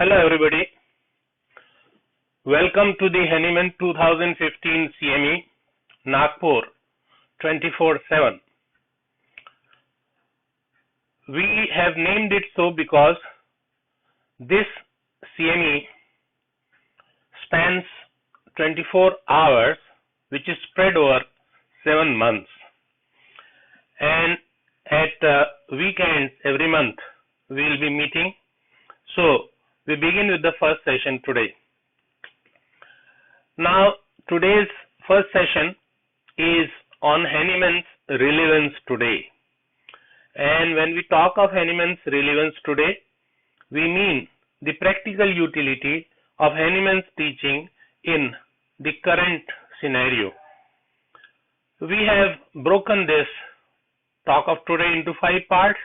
Hello everybody. Welcome to the Henneman 2015 CME Nagpur 24/7. We have named it so because this CME spans 24 hours, which is spread over 7 months. And at weekends every month we will be meeting. So we begin with the first session today. Now, today's first session is on Henneman's relevance today. And when we talk of Henneman's relevance today, we mean the practical utility of Henneman's teaching in the current scenario. We have broken this talk of today into 5 parts.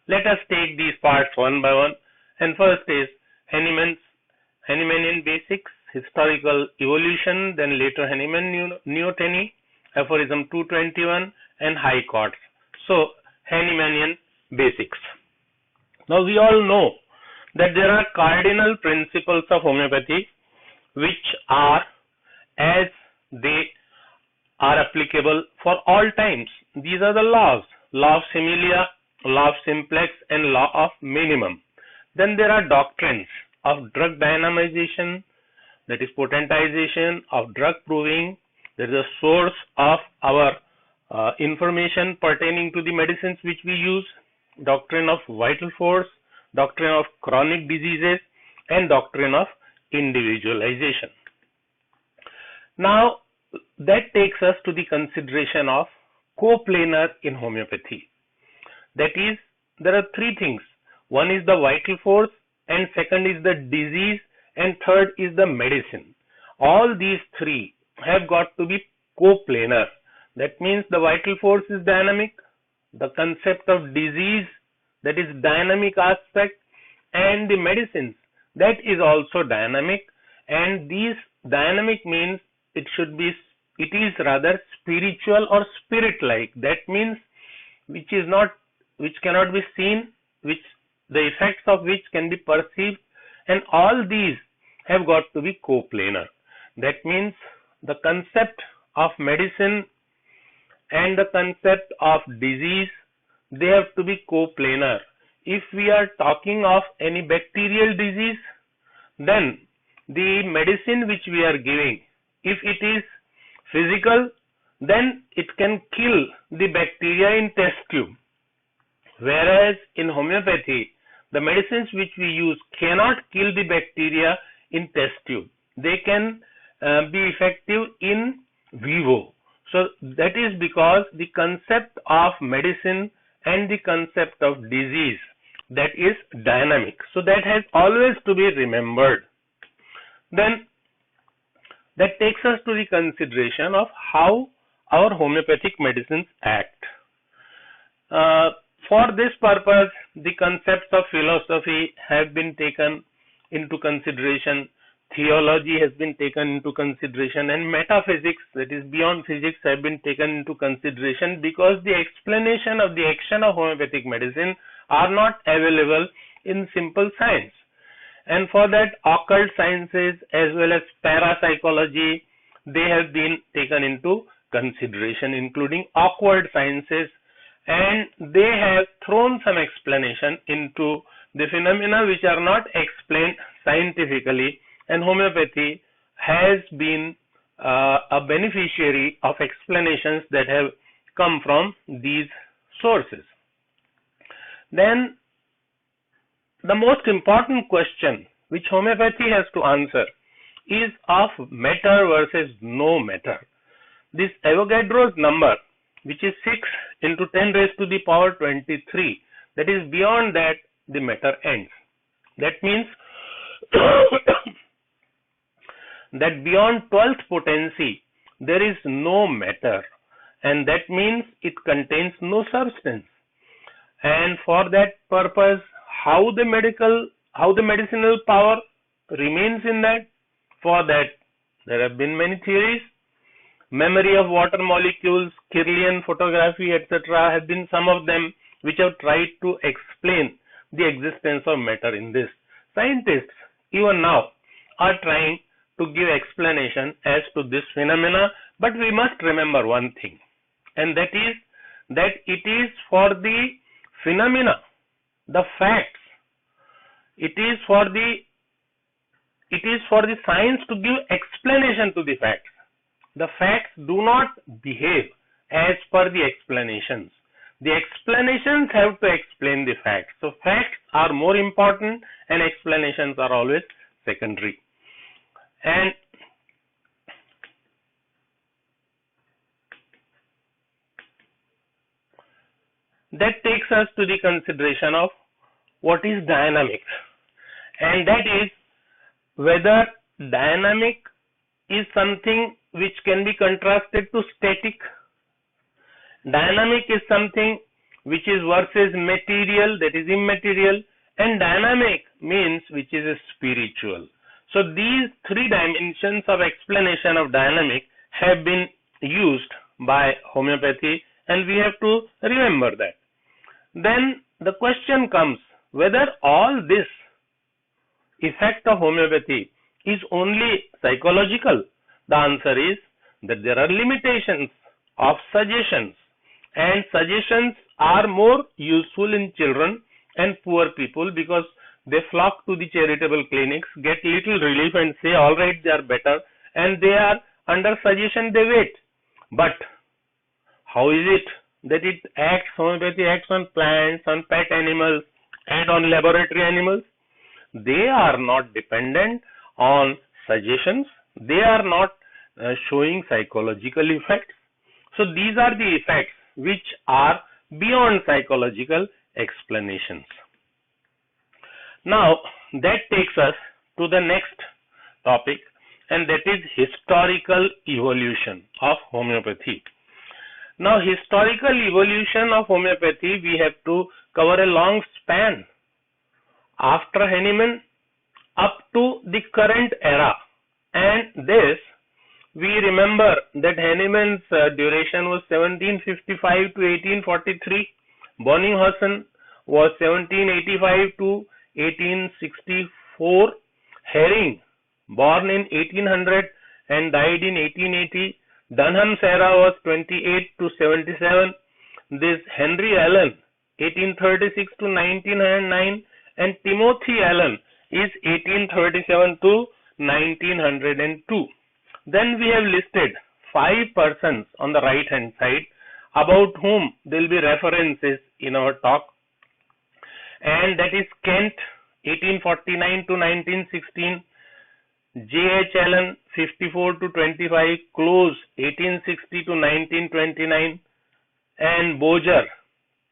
Let us take these parts one by one. And first is Hahnemanian basics, historical evolution, then later Hahnemann neoteny, aphorism 221, and high courts. So, Hahnemanian basics. Now, we all know that there are cardinal principles of homeopathy which are as they are applicable for all times. These are the laws: law of similia, law of simplex, and law of minimum. Then there are doctrines of drug dynamization, that is potentization, of drug proving. There is a source of our information pertaining to the medicines which we use, doctrine of vital force, doctrine of chronic diseases, and doctrine of individualization. Now, that takes us to the consideration of coplanar in homeopathy. That is, there are 3 things. One is the vital force, and second is the disease, and third is the medicine. All these 3 have got to be coplanar. That means the vital force is dynamic, the concept of disease, that is dynamic aspect, and the medicines, that is also dynamic. And these dynamic means it is rather spiritual or spirit-like. That means which cannot be seen, which the effects of which can be perceived, and all these have got to be coplanar. That means the concept of medicine and the concept of disease, they have to be coplanar. If we are talking of any bacterial disease, then the medicine which we are giving, if it is physical, then it can kill the bacteria in test tube. Whereas in homeopathy, the medicines which we use cannot kill the bacteria in test tube. They can be effective in vivo. So that is because the concept of medicine and the concept of disease, that is dynamic. So that has always to be remembered. Then that takes us to the consideration of how our homeopathic medicines act. For this purpose, the concepts of philosophy have been taken into consideration, theology has been taken into consideration, and metaphysics, that is beyond physics, have been taken into consideration, because the explanation of the action of homeopathic medicine are not available in simple science. And for that, occult sciences as well as parapsychology, they have been taken into consideration, including awkward sciences, and they have thrown some explanation into the phenomena which are not explained scientifically, and homeopathy has been a beneficiary of explanations that have come from these sources. Then the most important question which homeopathy has to answer is of matter versus no matter. This Avogadro's number, which is 6 into 10 raised to the power 23, that is beyond that the matter ends. That means that beyond 12th potency there is no matter, and that means it contains no substance. And for that purpose, how the medicinal power remains in that, for that there have been many theories. Memory of water molecules, Kirlian photography, etc. have been some of them which have tried to explain the existence of matter in this. Scientists even now are trying to give explanation as to this phenomena, but we must remember one thing, and that is that it is for the phenomena, the facts, it is for the science to give explanation to the facts. The facts do not behave as per the explanations. The explanations have to explain the facts. So facts are more important and explanations are always secondary. And that takes us to the consideration of what is dynamic, and that is whether dynamic is something which can be contrasted to static. Dynamic is something which is versus material, that is immaterial, and dynamic means which is spiritual. So these three dimensions of explanation of dynamic have been used by homeopathy, and we have to remember that. Then the question comes whether all this effect of homeopathy is only psychological. The answer is that there are limitations of suggestions, and suggestions are more useful in children and poor people because they flock to the charitable clinics, get little relief and say all right, they are better, and they are under suggestion, they wait. But how is it that it acts, homeopathy acts on plants, on pet animals and on laboratory animals? They are not dependent on suggestions, they are not showing psychological effects. So these are the effects which are beyond psychological explanations. Now that takes us to the next topic, and that is historical evolution of homeopathy. Now historical evolution of homeopathy, we have to cover a long span after Hahnemann up to the current era, and this we remember that Hahnemann's duration was 1755 to 1843. Bonninghausen was 1785 to 1864. Hering, born in 1800 and died in 1880. Dunham's era was 28 to 77. This Henry Allen, 1836 to 1909, and Timothy Allen is 1837 to 1902. Then we have listed 5 persons on the right hand side about whom there will be references in our talk, and that is Kent, 1849 to 1916, J.H. Allen, 54 to 25, Close, 1860 to 1929, and Boger,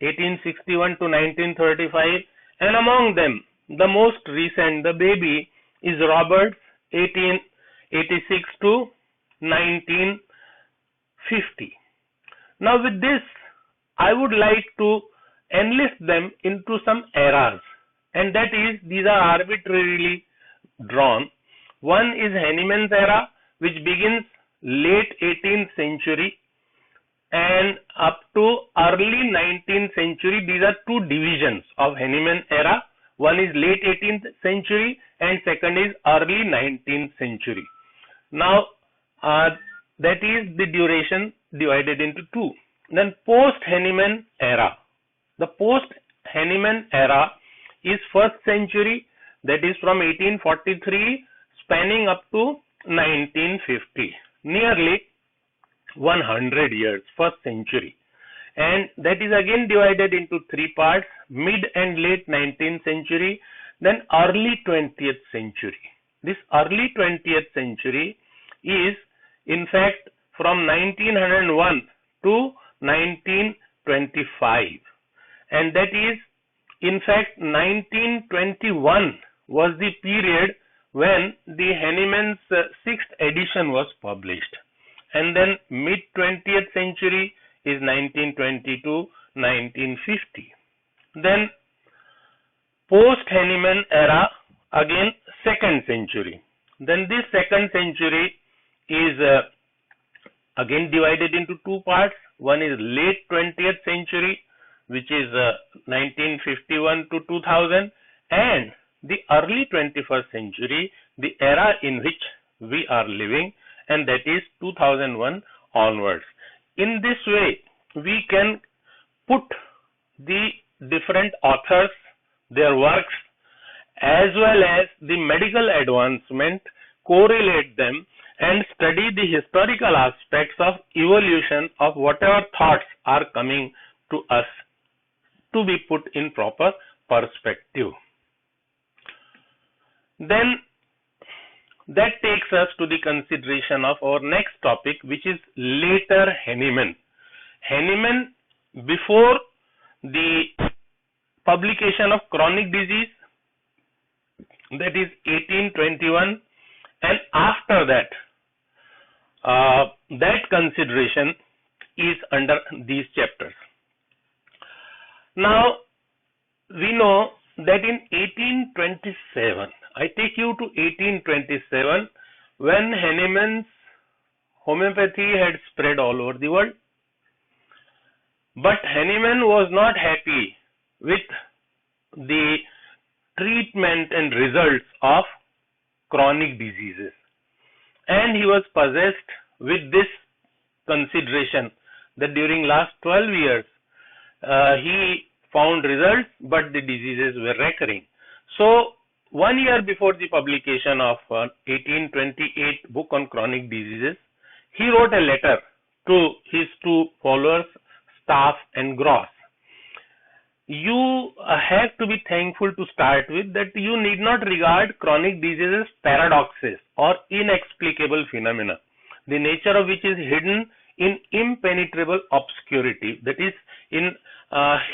1861 to 1935, and among them the most recent, the baby, is Roberts, 1886 to 1950. Now with this, I would like to enlist them into some eras, and that is, these are arbitrarily drawn. One is Hahnemann's era, which begins late 18th century and up to early 19th century. These are two divisions of Hahnemann era. One is late 18th century and second is early 19th century. Now that is the duration divided into two. Then post-Hahnemann era. The post-Hahnemann era is first century, that is from 1843 spanning up to 1950, nearly 100 years, first century. And that is again divided into three parts: mid and late 19th century, then early 20th century. This early 20th century is in fact from 1901 to 1925, and that is in fact 1921 was the period when the Hahnemann's 6th edition was published, and then mid 20th century is 1920 to 1950. Then post Hahnemann era, again second century. Then this second century is again divided into two parts. One is late 20th century, which is 1951 to 2000, and the early 21st century, the era in which we are living, and that is 2001 onwards. In this way, we can put the different authors, their works, as well as the medical advancement, correlate them and study the historical aspects of evolution of whatever thoughts are coming to us to be put in proper perspective. Then that takes us to the consideration of our next topic, which is later Hahnemann. Hahnemann, before the publication of Chronic Disease, that is 1821, and after that, that consideration is under these chapters. Now, we know that in 1827, I take you to 1827, when Hahnemann's homeopathy had spread all over the world. But Hahnemann was not happy with the treatment and results of chronic diseases, and he was possessed with this consideration that during last 12 years he found results, but the diseases were recurring. So 1 year before the publication of 1828 book on chronic diseases, he wrote a letter to his two followers, Staff and Gross. You have to be thankful to start with that you need not regard chronic diseases paradoxes or inexplicable phenomena, the nature of which is hidden in impenetrable obscurity, that is in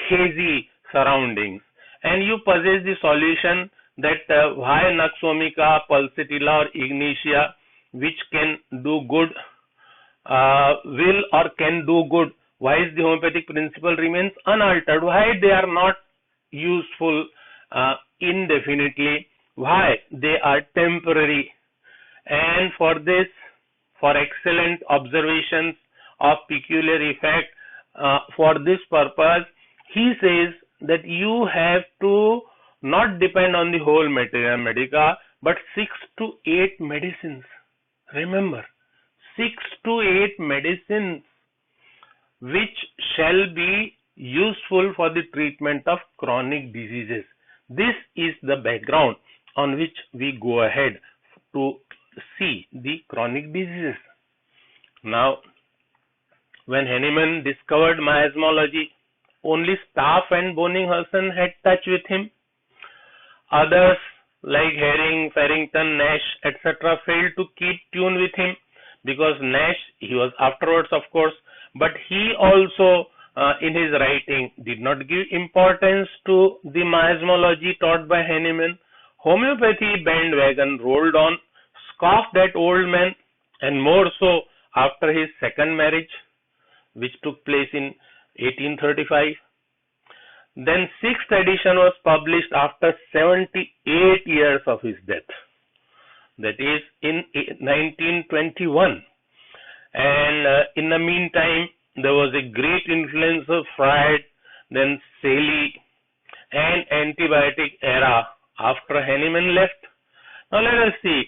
hazy surroundings, and you possess the solution that why Nux vomica, pulsatilla or ignitia, which can do good, will or can do good, why is the homeopathic principle remains unaltered, why they are not useful indefinitely, why they are temporary, and for this, for excellent observations of peculiar effect, for this purpose, he says that you have to not depend on the whole materia medica, but 6 to 8 medicines. Remember, 6 to 8 medicines which shall be useful for the treatment of chronic diseases. This is the background on which we go ahead to see the chronic diseases. Now, when Hahnemann discovered miasmology, only Staff and Bonninghausen had touch with him. Others like Hering, Farrington, Nash, etc. failed to keep tune with him, because Nash, he was afterwards of course, but he also in his writing did not give importance to the miasmology taught by Hahnemann. Homeopathy bandwagon rolled on, scoffed at old men, and more so after his second marriage, which took place in 1835. Then 6th edition was published after 78 years of his death, that is in 1921. And in the meantime, there was a great influence of Freud, then Saley, and antibiotic era after Hahnemann left. Now let us see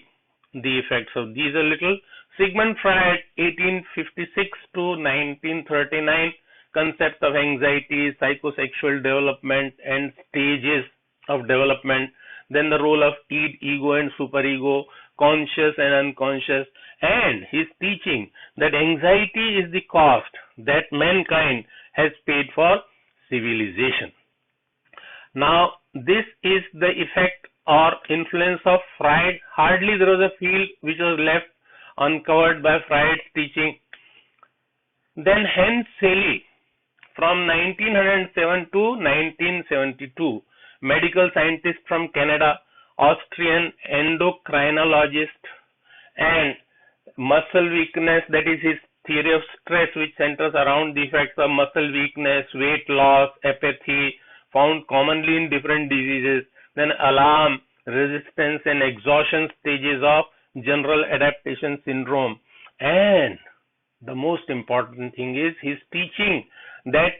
the effects of these a little. Sigmund Freud, 1856 to 1939, concept of anxiety, psychosexual development and stages of development, then the role of id, ego and superego, conscious and unconscious, and his teaching that anxiety is the cost that mankind has paid for civilization. Now, this is the effect or influence of Freud. Hardly there was a field which was left uncovered by Freud's teaching. Then Hans Saley, from 1907 to 1972, medical scientist from Canada, Austrian endocrinologist, and muscle weakness, that is his theory of stress, which centers around the effects of muscle weakness, weight loss, apathy, found commonly in different diseases, then alarm, resistance and exhaustion stages of general adaptation syndrome. And the most important thing is his teaching that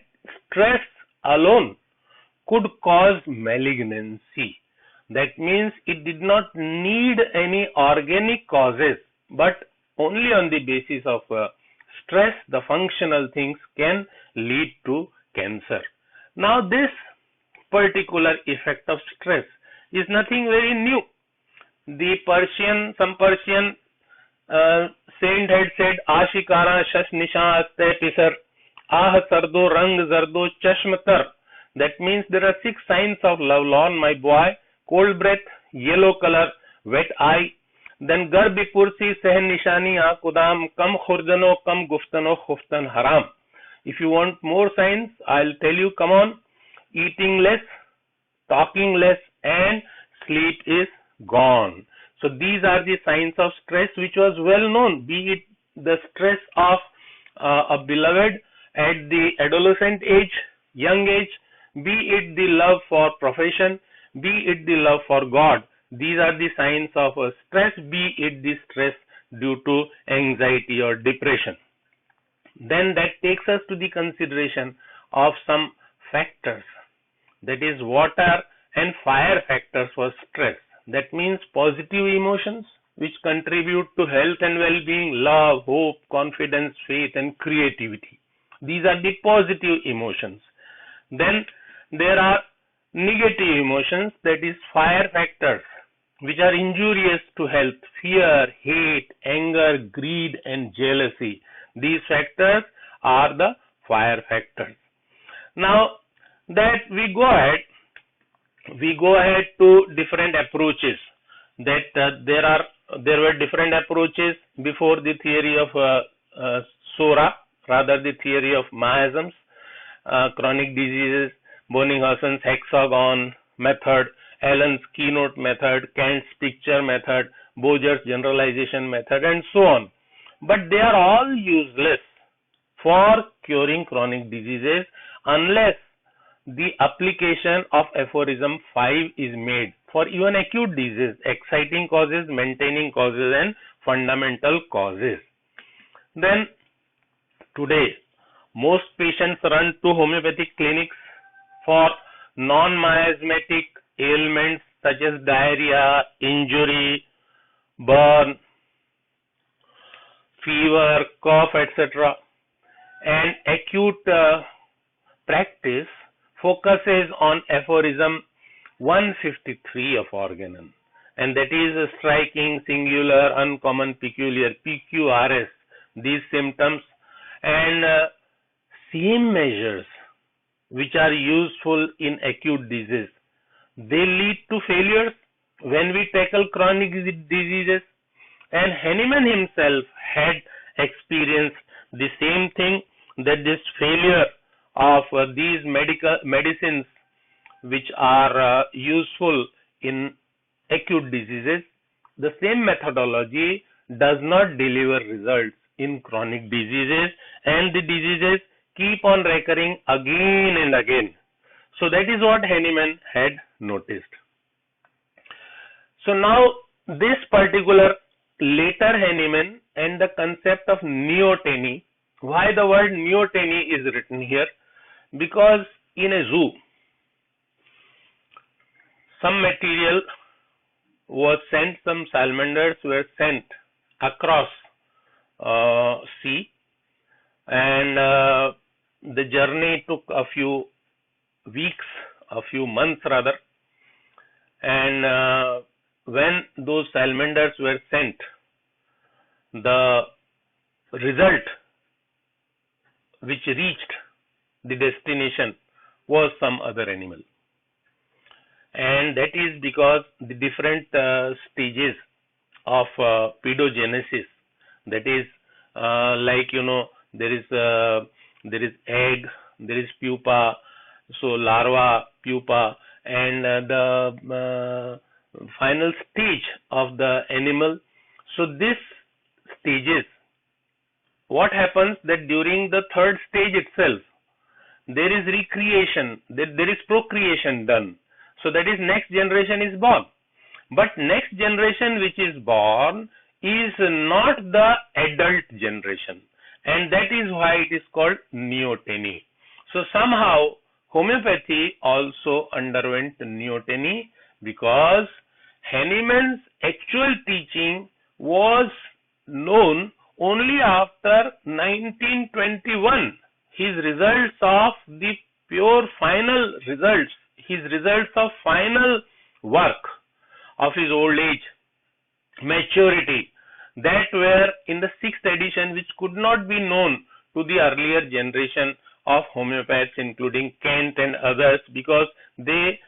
stress alone could cause malignancy. That means it did not need any organic causes, but only on the basis of stress, the functional things can lead to cancer. Now this particular effect of stress is nothing very new. Some Persian saint had said, Ashikara shash nishan aste pisar, ah sardo rang zardo chashmatar. That means there are 6 signs of love lorn, my boy. Cold breath, yellow color, wet eye. Then garbi pursi seh nishani kudam, kam khurjano, kam guftano, khuftan haram. If you want more signs, I'll tell you, come on. Eating less, talking less, and sleep is gone. So these are the signs of stress which was well known, be it the stress of a beloved at the adolescent age, young age, be it the love for profession, be it the love for God. These are the signs of stress, be it the stress due to anxiety or depression. Then that takes us to the consideration of some factors, that is water and fire factors for stress. That means positive emotions which contribute to health and well-being, love, hope, confidence, faith, and creativity. These are the positive emotions. Then there are negative emotions, that is fire factors, which are injurious to health: fear, hate, anger, greed, and jealousy. These factors are the fire factors. Now that we go ahead to different approaches. That there were different approaches before the theory of SORA, rather the theory of miasms, chronic diseases, Bonninghausen's hexagon method, Allen's keynote method, Kant's picture method, Boger's generalization method, and so on. But they are all useless for curing chronic diseases unless the application of aphorism 5 is made for even acute disease: exciting causes, maintaining causes, and fundamental causes. Then today, most patients run to homeopathic clinics for non-miasmatic ailments such as diarrhea, injury, burn, fever, cough, etc. And acute practice focuses on aphorism 153 of Organon, and that is striking, singular, uncommon, peculiar, PQRS. These symptoms and same measures which are useful in acute disease, they lead to failures when we tackle chronic diseases. And Hahnemann himself had experienced the same thing, that this failure of these medicines which are useful in acute diseases, the same methodology does not deliver results in chronic diseases, and the diseases keep on recurring again and again. So that is what Hahnemann had noticed. So now this particular later Hahnemann and the concept of neoteny. Why the word neoteny is written here? Because in a zoo, some material was sent, some salamanders were sent across sea, and the journey took a few weeks, a few months rather, and when those salamanders were sent, the result which reached the destination was some other animal. And that is because the different stages of pedogenesis, that is there is egg, there is pupa, so larva, pupa, and the final stage of the animal. So this stages, what happens that during the third stage itself, there is recreation, there is procreation done. So that is next generation is born. But next generation which is born is not the adult generation, and that is why it is called neoteny. So somehow homeopathy also underwent neoteny, because Hahnemann's actual teaching was known only after 1921. His results of the pure final results, his results of final work of his old age, maturity, that were in the 6th edition, which could not be known to the earlier generation of homeopaths, including Kent and others, because they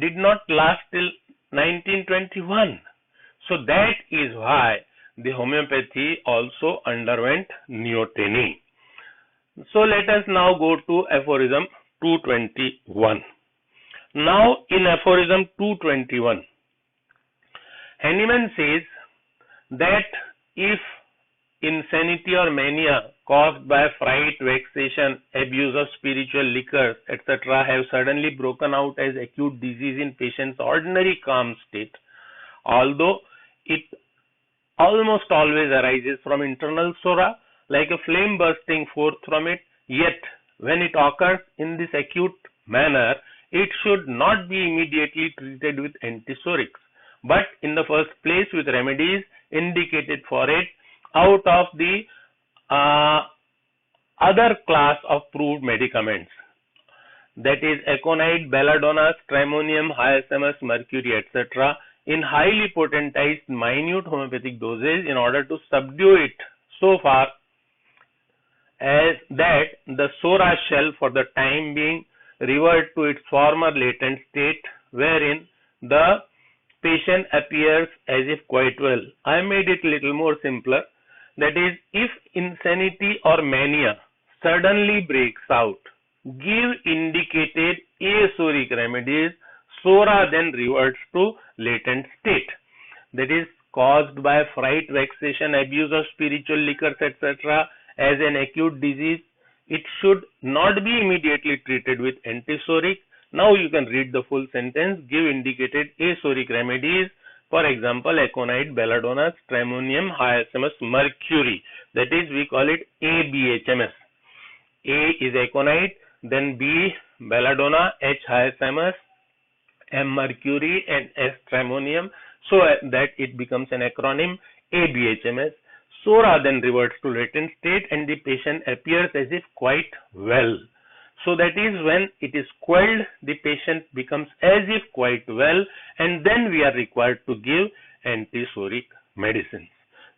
did not last till 1921. So that is why the homeopathy also underwent neoteny. So let us now go to aphorism 221. Now in aphorism 221, Hahnemann says that if insanity or mania caused by fright, vexation, abuse of spiritual liquors, etc. have suddenly broken out as acute disease in patient's ordinary calm state, although it almost always arises from internal sora, like a flame bursting forth from it, yet when it occurs in this acute manner, it should not be immediately treated with antisorics, but in the first place with remedies indicated for it out of the other class of proved medicaments, that is aconite, belladonna, stramonium, hyoscyamus, mercury, etc. in highly potentized minute homeopathic doses in order to subdue it so far as that the sora shall for the time being revert to its former latent state, wherein the patient appears as if quite well. I made it a little more simpler. That is, if insanity or mania suddenly breaks out, give indicated asoric remedies, sora then reverts to latent state. That is, caused by fright, vexation, abuse of spiritual liquors, etc. as an acute disease, it should not be immediately treated with antisoric. Now you can read the full sentence. Give indicated asoric remedies, for example, aconite, belladonna, stramonium, hyoscyamus, mercury. That is, we call it ABHMS. A is aconite, then B belladonna, H hyoscyamus, M mercury, and S stramonium, so that it becomes an acronym ABHMS. Sora then reverts to latent state and the patient appears as if quite well. So that is when it is quelled, the patient becomes as if quite well, and then we are required to give antisoric medicines.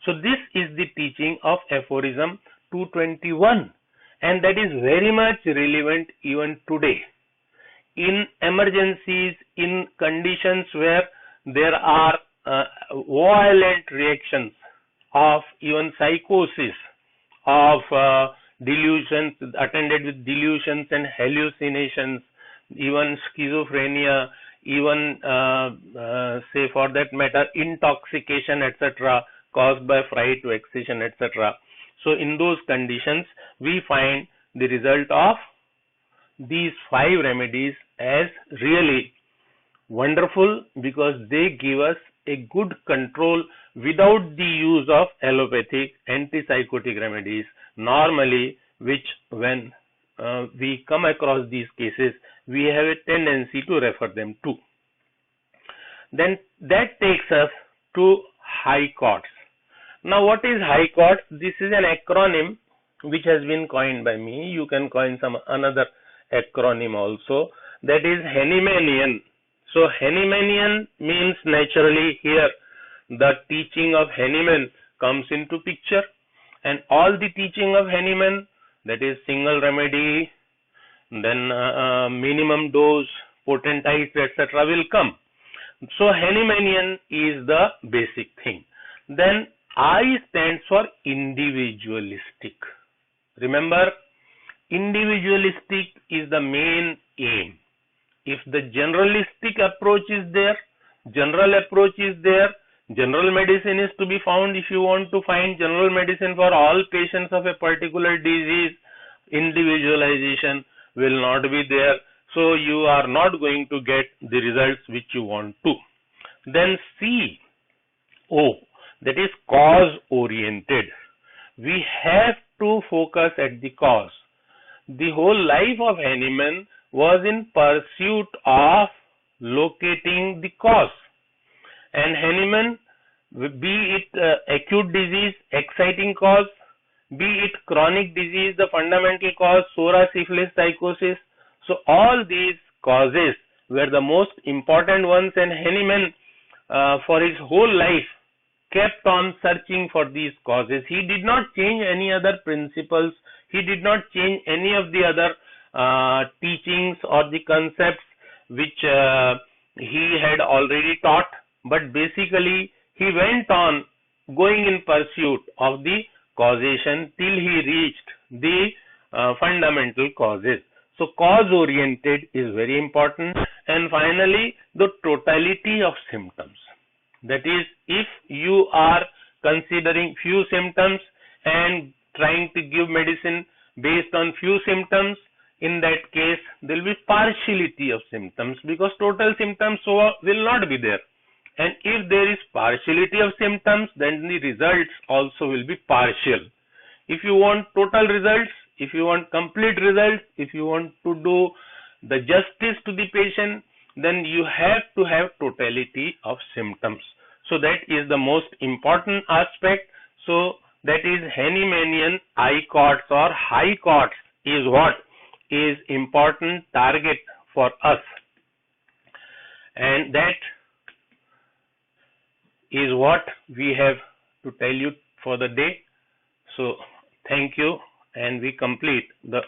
So this is the teaching of aphorism 221, and that is very much relevant even today. In emergencies, in conditions where there are violent reactions of even psychosis, of delusions, attended with delusions and hallucinations, even schizophrenia, even say for that matter intoxication, etc., caused by fright, vexation, etc. So in those conditions, we find the result of these 5 remedies as really wonderful, because they give us a good control without the use of allopathic antipsychotic remedies, normally, which when we come across these cases, we have a tendency to refer them to. Then that takes us to high courts. Now what is high courts? This is an acronym which has been coined by me. You can coin some another acronym also, that is Hahnemannian. So Hahnemannian means naturally here the teaching of Hahnemann comes into picture, and all the teaching of Hahnemann, that is single remedy, then minimum dose, potentized, etc. will come. So Hahnemannian is the basic thing. Then I stands for individualistic. Remember, individualistic is the main aim. If the generalistic approach is there, general approach is there, general medicine is to be found. If you want to find general medicine for all patients of a particular disease, individualization will not be there. So you are not going to get the results which you want to. Then CO, that is cause oriented. We have to focus at the cause. The whole life of Hahnemann was in pursuit of locating the cause. And Hahnemann, be it acute disease, exciting cause, be it chronic disease, the fundamental cause, psoriasis, syphilis, psychosis. So all these causes were the most important ones, and Hahnemann for his whole life kept on searching for these causes. He did not change any other principles. He did not change any of the other teachings or the concepts which he had already taught, but basically he went on going in pursuit of the causation till he reached the fundamental causes. So cause oriented is very important. And finally, the totality of symptoms. That is, if you are considering few symptoms and trying to give medicine based on few symptoms, in that case there will be partiality of symptoms, because total symptoms will not be there. And if there is partiality of symptoms, then the results also will be partial. If you want total results, if you want complete results, if you want to do the justice to the patient, then you have to have totality of symptoms. So that is the most important aspect. So that is Hahnemannian ICOTS or high COTS is what is important target for us, and that is what we have to tell you for the day. So thank you, and we complete the